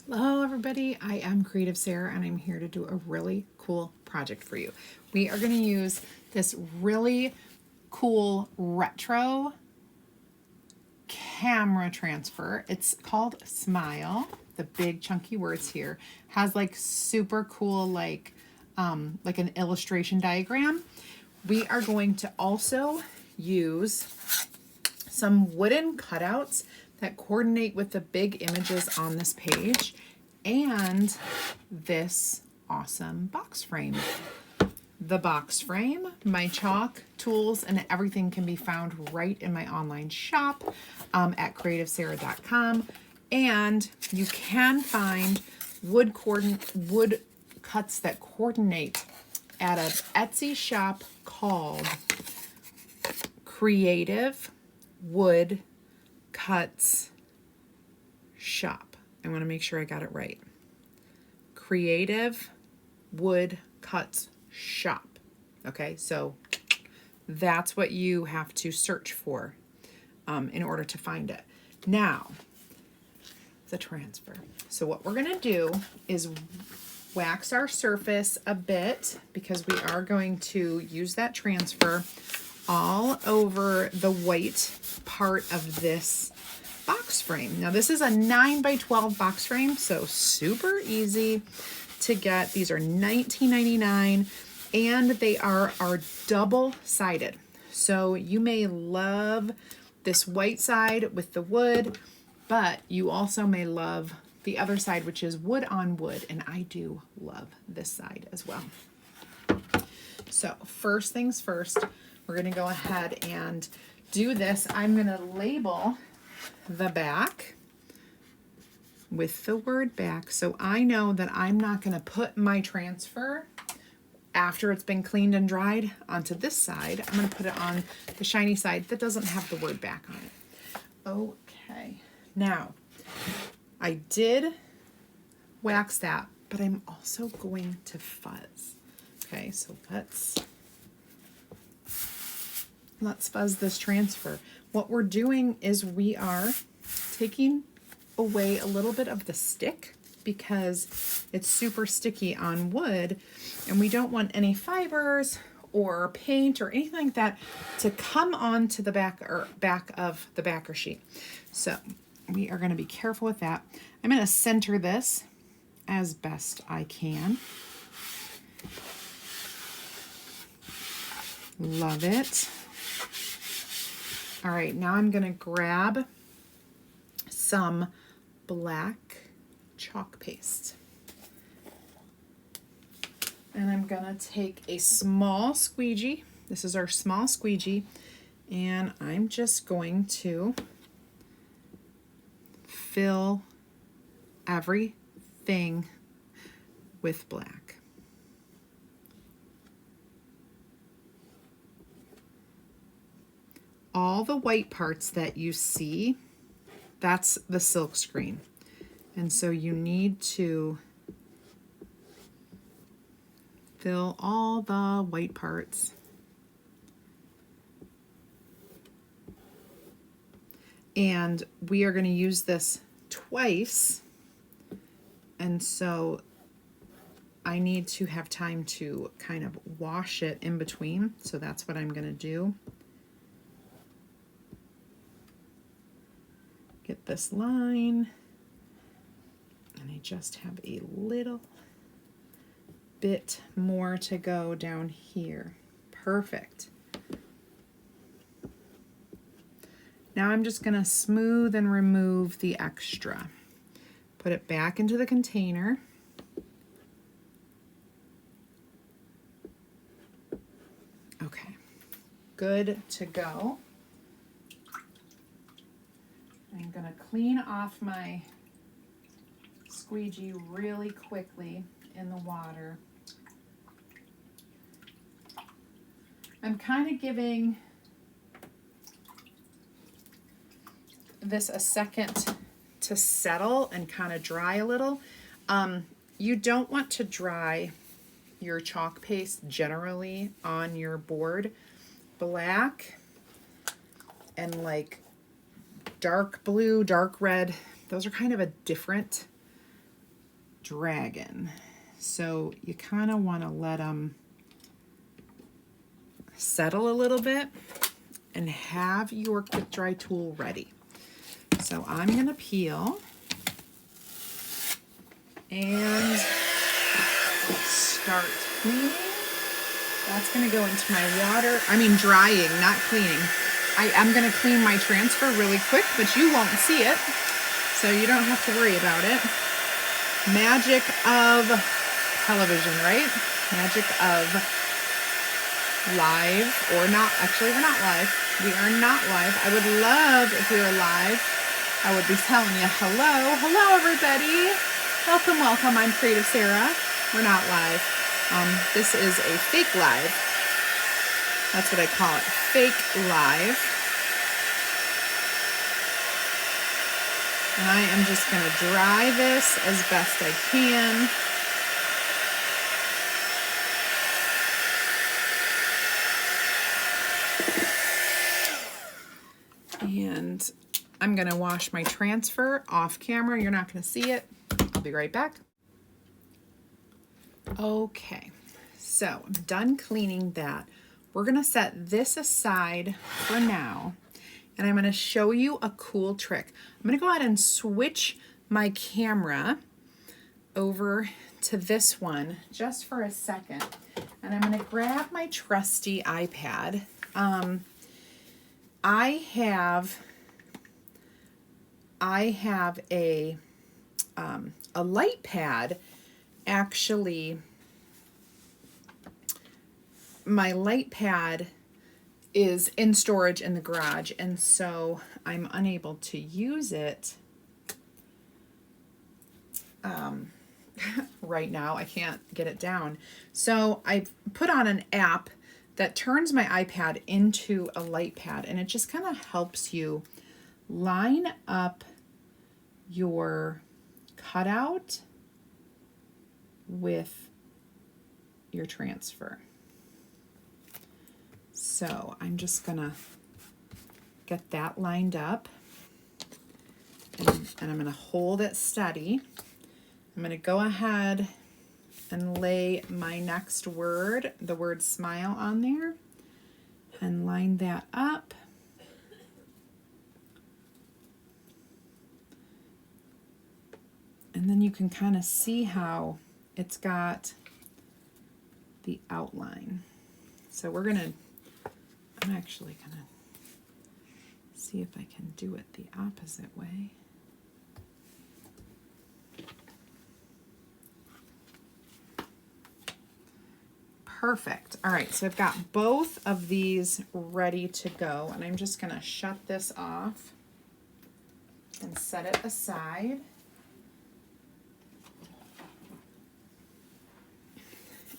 Hello everybody, I am Creative Sarah and I'm here to do a really cool project for you. We are going to use this really cool retro camera transfer. It's called Smile. The big chunky words here has like super cool like an illustration diagram. We are going to also use some wooden cutouts that coordinate with the big images on this page and this awesome box frame. The box frame, my chalk, tools, and everything can be found right in my online shop at CreativeSarah.com. And you can find wood cuts that coordinate at an Etsy shop called Creative Wood Cuts Shop. I want to make sure I got it right. Creative Wood Cuts Shop. Okay, so that's what you have to search for in order to find it. Now, the transfer. So what we're going to do is wax our surface a bit because we are going to use that transfer all over the white part of this box frame. Now this is a 9x12 box frame, so super easy to get. These are $19.99 and they are double-sided. So you may love this white side with the wood, but you also may love the other side, which is wood on wood, and I do love this side as well. So first things first, we're going to go ahead and do this. I'm going to label the back with the word back, so I know that I'm not going to put my transfer after it's been cleaned and dried onto this side. I'm going to put it on the shiny side that doesn't have the word back on it. Okay, now I did wax that, but I'm also going to fuzz. Okay, so let's fuzz this transfer. What we're doing is we are taking away a little bit of the stick because it's super sticky on wood and we don't want any fibers or paint or anything like that to come onto the back of the backer sheet. So we are going to be careful with that. I'm going to center this as best I can. Love it. All right, now I'm going to grab some black chalk paste. And I'm going to take a small squeegee. This is our small squeegee. And I'm just going to fill everything with black. All the white parts that you see, that's the silk screen. And so you need to fill all the white parts. And we are going to use this twice. And so I need to have time to kind of wash it in between. So that's what I'm going to do. Get this line, and I just have a little bit more to go down here. Perfect. Now I'm just going to smooth and remove the extra. Put it back into the container. Okay, good to go. I'm going to clean off my squeegee really quickly in the water. I'm kind of giving this a second to settle and kind of dry a little. You don't want to dry your chalk paste generally on your board. Black and like dark blue, dark red, those are kind of a different dragon. So you kind of want to let them settle a little bit and have your quick dry tool ready. So I'm going to peel and start cleaning. That's going to go into my water. Drying, not cleaning. I'm going to clean my transfer really quick, but you won't see it, so you don't have to worry about it. Magic of television, right? Magic of live, or not. Actually, we're not live. We are not live. I would love if we were live. I would be telling you, hello everybody. Welcome, welcome. I'm CreativeSarah. We're not live. This is a fake live. That's what I call it, fake live. And I am just going to dry this as best I can. And I'm going to wash my transfer off camera. You're not going to see it. I'll be right back. Okay, so I'm done cleaning that. We're going to set this aside for now, and I'm going to show you a cool trick. I'm going to go ahead and switch my camera over to this one just for a second, and I'm going to grab my trusty iPad. I have a light pad. Actually, my light pad is in storage in the garage, and so I'm unable to use it right now. I can't get it down. So I've put on an app that turns my iPad into a light pad, and it just kind of helps you line up your cutout with your transfer. So I'm just gonna get that lined up, and I'm gonna hold it steady. I'm gonna go ahead and lay my next word, the word smile, on there and line that up. And then you can kind of see how it's got the outline. So I'm actually gonna see if I can do it the opposite way. Perfect. All right, so I've got both of these ready to go, and I'm just gonna shut this off and set it aside.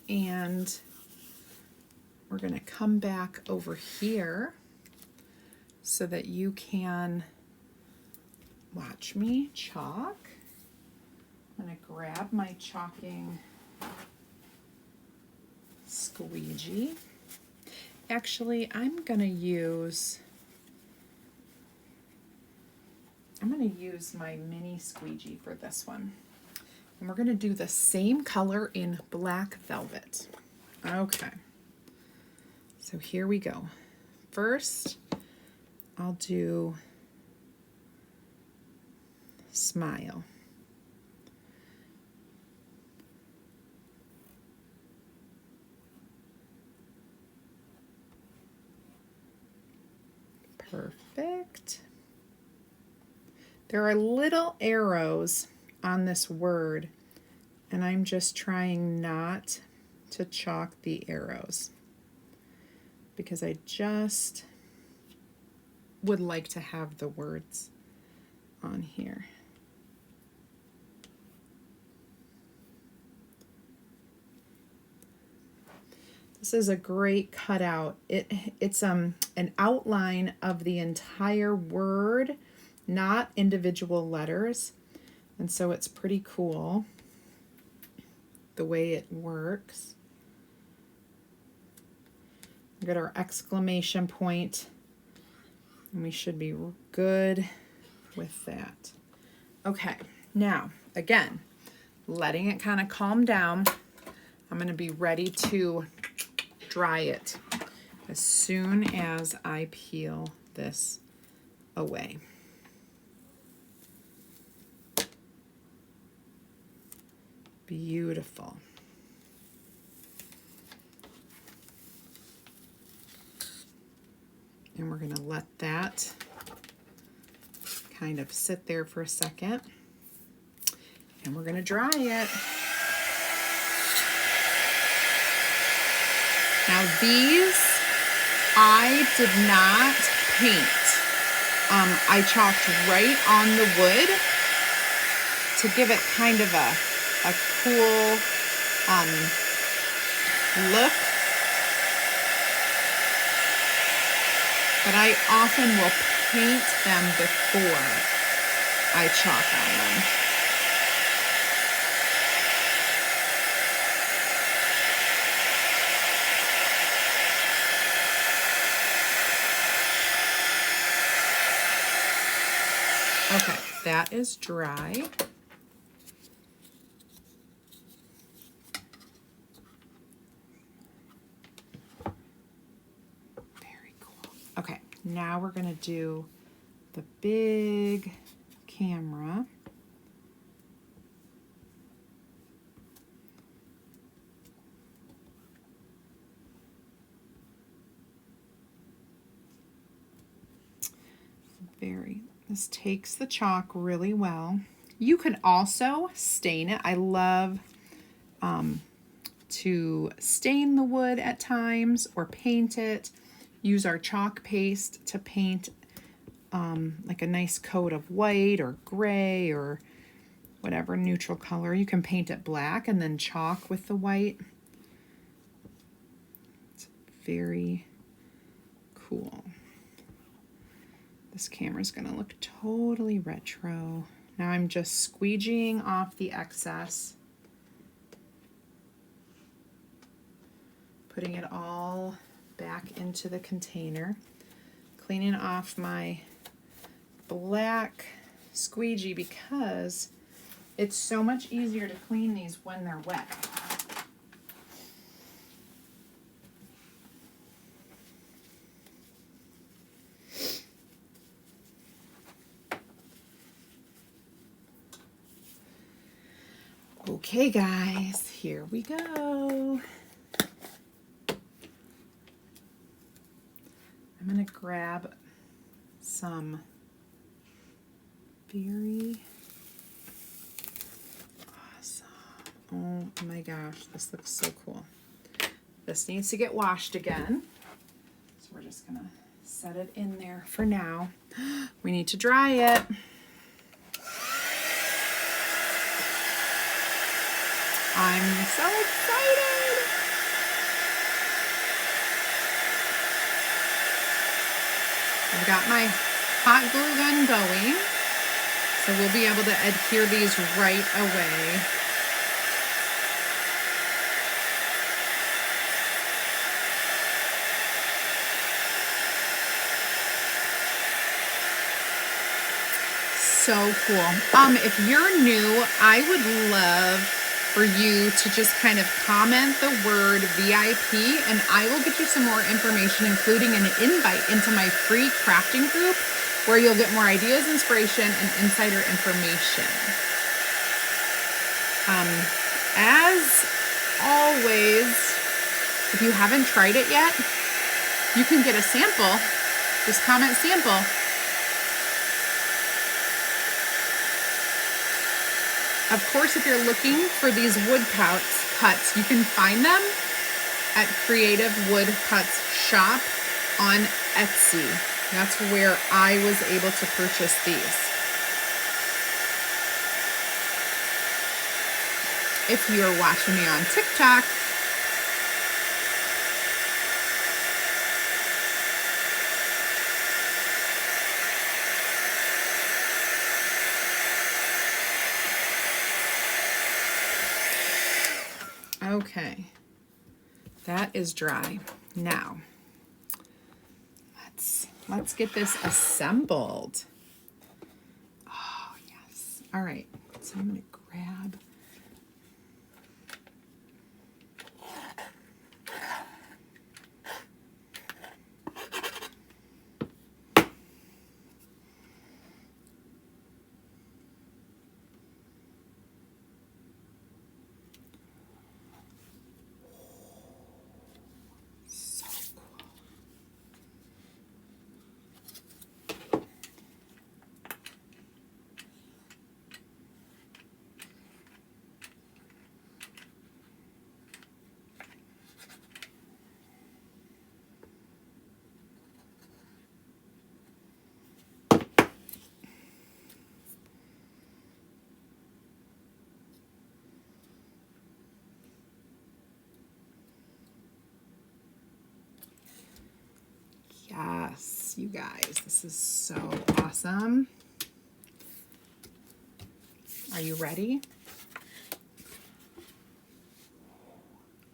And we're going to come back over here so that you can watch me chalk. I'm going to grab my chalking squeegee. Actually, I'm going to use my mini squeegee for this one. And we're going to do the same color in black velvet. Okay. So here we go. First, I'll do smile. Perfect. There are little arrows on this word, and I'm just trying not to chalk the arrows because I just would like to have the words on here. This is a great cutout. It's an outline of the entire word, not individual letters. And so it's pretty cool the way it works. We've got our exclamation point, and we should be good with that. Okay, now, again, letting it kind of calm down. I'm going to be ready to dry it as soon as I peel this away. Beautiful. And we're going to let that kind of sit there for a second. And we're going to dry it. Now these, I did not paint. I chalked right on the wood to give it kind of a cool look. But I often will paint them before I chalk on them. Okay, that is dry. Very cool. Okay, now we're going to do the big camera. This takes the chalk really well. You can also stain it. I love to stain the wood at times or paint it. Use our chalk paste to paint like a nice coat of white or gray or whatever neutral color. You can paint it black and then chalk with the white. It's very cool. This camera's gonna look totally retro. Now I'm just squeegeeing off the excess, putting it all back into the container, cleaning off my black squeegee because it's so much easier to clean these when they're wet. Okay guys, here we go. I'm gonna grab some very awesome. Oh my gosh, this looks so cool. This needs to get washed again. So we're just gonna set it in there for now. We need to dry it. I'm so excited. I've got my hot glue gun going, so we'll be able to adhere these right away. So cool. If you're new, I would love for you to just kind of comment the word VIP and I will get you some more information, including an invite into my free crafting group where you'll get more ideas, inspiration, and insider information. As always, if you haven't tried it yet, you can get a sample. Just comment sample. Of course, if you're looking for these wood cuts, you can find them at Creative Wood Cuts Shop on Etsy. That's where I was able to purchase these. If you're watching me on TikTok, okay, that is dry. Now, let's get this assembled. Oh, yes. All right, so I'm going to grab this, you guys. This is so awesome. Are you ready?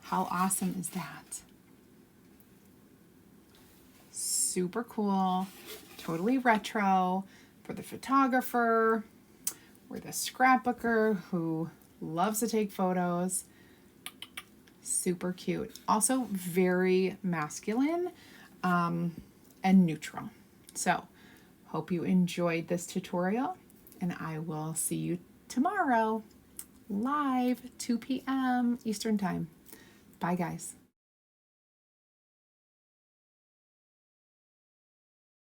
How awesome is that? Super cool, totally retro for the photographer or the scrapbooker who loves to take photos. Super cute. Also very masculine and neutral. So hope you enjoyed this tutorial, and I will see you tomorrow live 2 p.m. Eastern time. Bye guys.